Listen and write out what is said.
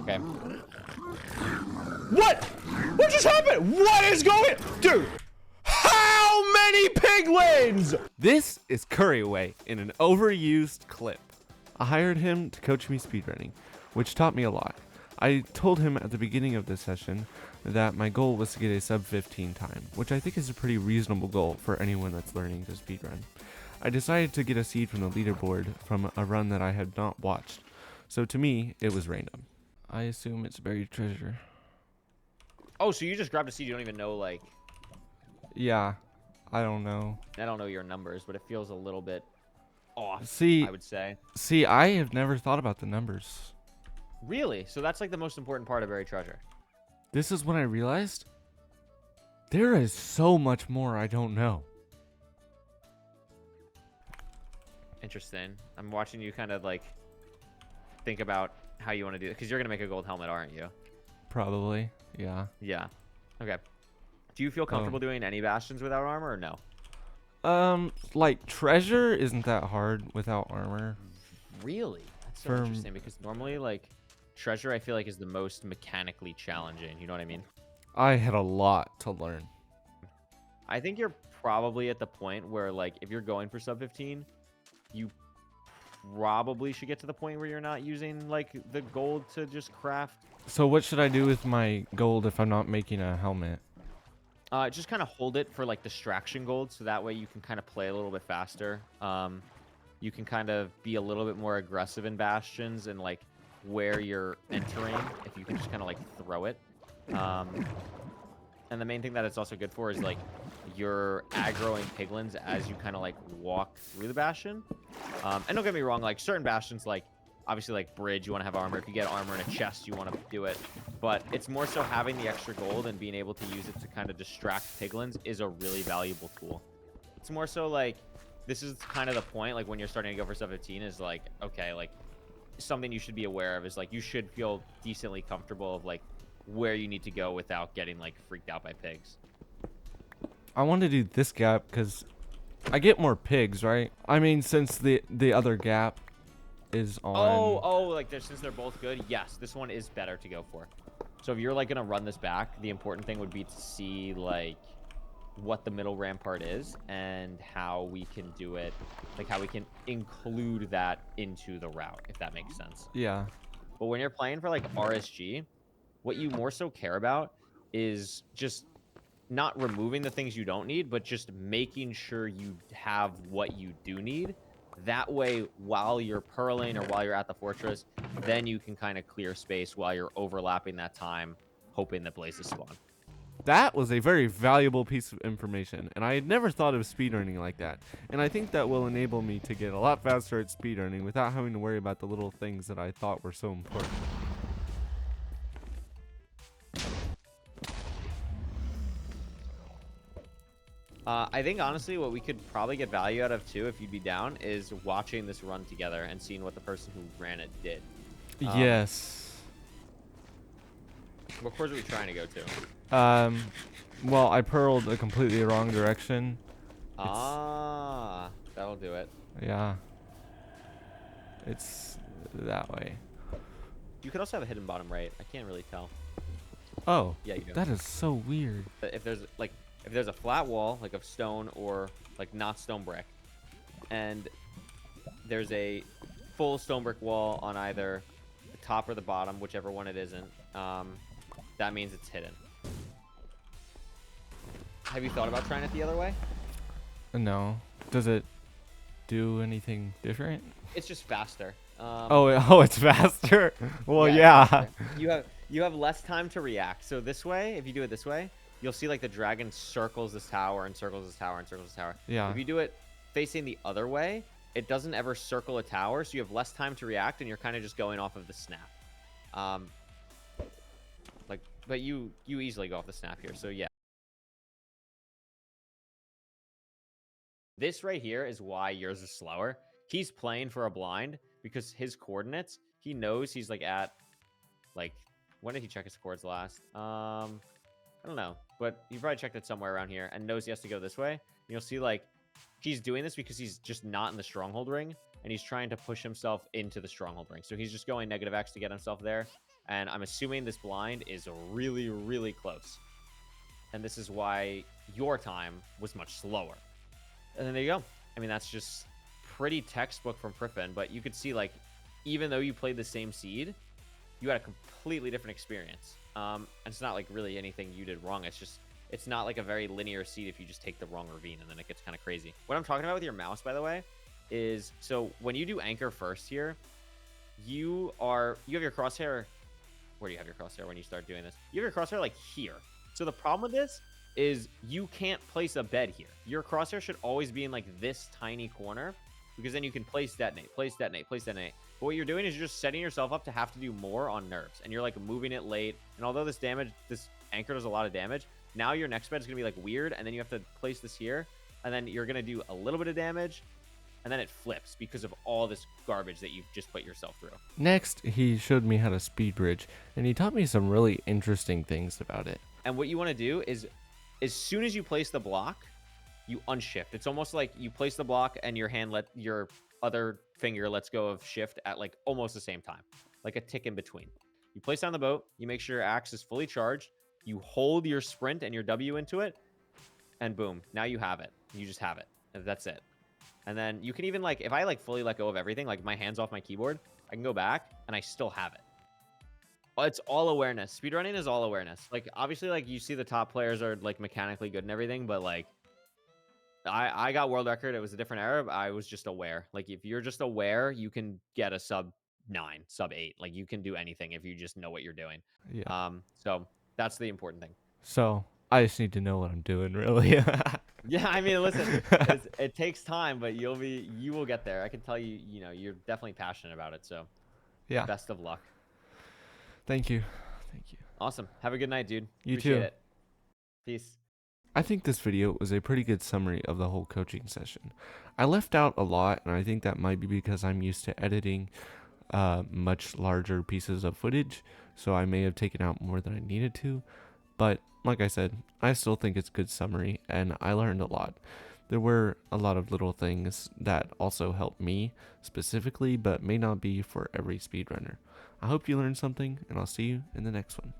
Okay. What? What just happened? What is going? Dude, how many piglins? This is Curryway in an overused clip. I hired him to coach me speedrunning, which taught me a lot. I told him at the beginning of this session that my goal was to get a sub 15 time, which I think is a pretty reasonable goal for anyone that's learning to speedrun. I decided to get a seed from the leaderboard from a run that I had not watched, so to me, it was random. I assume it's buried treasure. Oh, so you just grabbed a seed. You don't even know, like... Yeah, I don't know. I don't know your numbers, but it feels a little bit off, See, I would say. I have never thought about the numbers. Really? So that's like the most important part of buried treasure. This is when I realized there is so much more I don't know. Interesting. I'm watching you kind of like think about how you want to do it, because you're gonna make a gold helmet, aren't you? Probably, yeah. Yeah. Okay. Do you feel comfortable doing any bastions without armor or no? Like treasure isn't that hard without armor. Really? That's so interesting, because normally like treasure I feel like is the most mechanically challenging. You know what I mean? I had a lot to learn. I think you're probably at the point where like if you're going for sub 15, you probably should get to the point where you're not using like the gold to just craft. So what should I do with my gold if I'm not making a helmet? Just kind of hold it for like distraction gold, so that way you can kind of play a little bit faster. You can kind of be a little bit more aggressive in bastions and like where you're entering, if you can just kind of like throw it. And the main thing that it's also good for is like you're aggroing piglins as you kind of like walk through the bastion. And don't get me wrong, like certain bastions, like obviously like bridge, you want to have armor. If you get armor in a chest, you want to do it. But it's more so having the extra gold and being able to use it to kind of distract piglins is a really valuable tool. It's more so like this is kind of the point, like when you're starting to go for sub 15 is like, okay, like something you should be aware of is like you should feel decently comfortable of like where you need to go without getting like freaked out by pigs. I want to do this gap because I get more pigs, right? I mean, since the other gap is on... Oh, like since they're both good, yes, this one is better to go for. So if you're like gonna run this back, the important thing would be to see like what the middle rampart is and how we can do it, like how we can include that into the route, if that makes sense. Yeah. But when you're playing for like RSG, what you more so care about is just not removing the things you don't need, but just making sure you have what you do need. That way, while you're purling or while you're at the fortress, then you can kind of clear space while you're overlapping that time, hoping that blazes spawn. That was a very valuable piece of information, and I had never thought of speedrunning like that. And I think that will enable me to get a lot faster at speedrunning without having to worry about the little things that I thought were so important. I think, honestly, what we could probably get value out of, too, if you'd be down, is watching this run together and seeing what the person who ran it did. Yes. What course are we trying to go to? Well, I purled a completely wrong direction. That'll do it. Yeah. It's that way. You could also have a hidden bottom right. I can't really tell. Oh. Yeah, you do. That is so weird. If there's a flat wall, like of stone or like not stone brick, and there's a full stone brick wall on either the top or the bottom, whichever one it isn't, that means it's hidden. Have you thought about trying it the other way? No. Does it do anything different? It's just faster. Oh, it's faster. Well, yeah. It's yeah. faster. You have less time to react. So this way, if you do it this way, you'll see like the dragon circles this tower and circles this tower and circles this tower. Yeah. If you do it facing the other way, it doesn't ever circle a tower, so you have less time to react, and you're kind of just going off of the snap. But you easily go off the snap here, so yeah. This right here is why yours is slower. He's playing for a blind because his coordinates, he knows he's like at, like, when did he check his coords last? I don't know, but he probably checked it somewhere around here and knows he has to go this way. And you'll see like he's doing this because he's just not in the stronghold ring and he's trying to push himself into the stronghold ring. So he's just going -X to get himself there. And I'm assuming this blind is really, really close. And this is why your time was much slower. And then there you go. I mean, that's just pretty textbook from Priffin, but you could see, like, even though you played the same seed, you had a completely different experience. And it's not like really anything you did wrong. It's just, it's not like a very linear seed if you just take the wrong ravine, and then it gets kind of crazy. What I'm talking about with your mouse, by the way, is so when you do anchor first here, you have your crosshair. Where do you have your crosshair when you start doing this? You have your crosshair like here. So the problem with this is you can't place a bed here. Your crosshair should always be in like this tiny corner, because then you can place detonate, place detonate, place detonate. But what you're doing is you're just setting yourself up to have to do more on nerves, and you're like moving it late. And although this anchor does a lot of damage, now your next bed is gonna be like weird, and then you have to place this here, and then you're gonna do a little bit of damage, and then it flips because of all this garbage that you've just put yourself through. Next, he showed me how to speed bridge, and he taught me some really interesting things about it. And what you want to do is, as soon as you place the block, you unshift. It's almost like you place the block and your other finger lets go of shift at like almost the same time, like a tick in between. You place down the boat, you make sure your axe is fully charged, you hold your sprint and your W into it, and boom, now you have it. You just have it. And that's it. And then you can even, like, if I like fully let go of everything, like my hands off my keyboard, I can go back and I still have it. But it's all awareness. Speedrunning is all awareness. Like, obviously, like, you see the top players are like mechanically good and everything, but like, I got world record. It was a different era. But I was just aware. Like, if you're just aware, you can get a sub 9, sub 8. Like, you can do anything if you just know what you're doing. Yeah. So that's the important thing. So I just need to know what I'm doing, really. Yeah, I mean, listen, it takes time, but you will get there. I can tell you, you're definitely passionate about it. So Yeah. best of luck. Thank you. Thank you. Awesome. Have a good night, dude. You Appreciate too. it. Peace. I think this video was a pretty good summary of the whole coaching session. I left out a lot, and I think that might be because I'm used to editing much larger pieces of footage, so I may have taken out more than I needed to. But like I said, I still think it's a good summary, and I learned a lot. There were a lot of little things that also helped me specifically, but may not be for every speedrunner. I hope you learned something, and I'll see you in the next one.